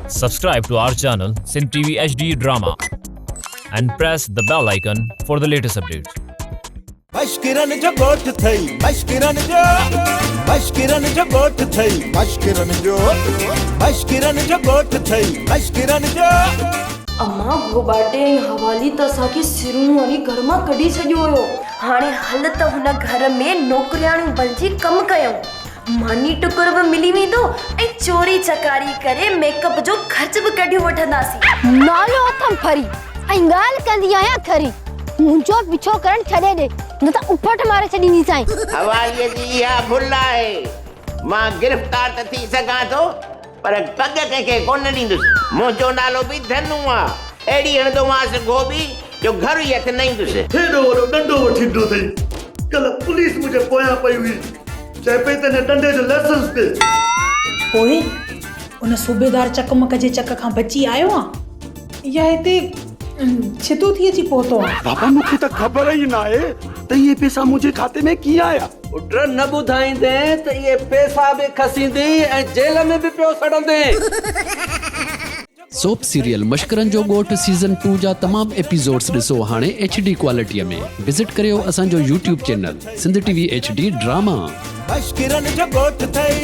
Subscribe to our channel Sindh TV HD Drama and press the bell icon for the latest updates. मशकिरन जो गोठ थई मशकिरन जो गोठ थई मशकिरन जो गोठ थई मशकिरन जो अम्मा गोबाटे हवाली त असांखे सिरूं वारी घर मां कढी छॾियो हुयो। हाणे हल त हुन घर में नौकरियाणियूं बणिजी कमु कयूं, मानी टुकुर बि मिली वेंदो ऐं चोरी चकारी करे मेकअप जो ख़र्च बि कढी वठंदासीं। नालो अथम फरी ऐं ॻाल्हि कंदी आहियां खरी, मुंहिंजो पीछो करण छॾे ॾे न त उपट मारे छॾींदी साईं। हवालीअ जी इहा भुल आहे, मां गिरफ़्तार त थी सघां थो पर पग कंहिंखे कोन ॾींदुसि। मुंहिंजो नालो बि धनु आहे, अहिड़ी हणंदोमांसि गोभी जो घर ई हथ न ईंदुसि। हेॾो वॾो डंडो वठी ॾिनो अथई, कल्ह पुलिस मुंहिंजे पोयां पई हुई, चए पई त हिन डंडे जो लाइसेंस ॾे। पोइ उन सूबेदार चकमक जे चक खां बची आयो आहे या हिते छितो थी अची पहुतो आहे? बाबा मूंखे त ख़बर ई न आहे त इहे पैसा मुंहिंजे खाते में कीअं आया। पुट न ॿुधाईंदे त इहे पैसा बि खसींदी ऐं जेल में बि पियो सड़ंदे। सोप सीरियल मशकरन जो ॻोठ सीज़न 2 जा तमाम एपिसोड्स ॾिसो हाणे HD क्वालिटीअ में। विजिट करियो असांजो YouTube channel Sindh TV HD ड्रामा। मशकिरन जो गोठ थई।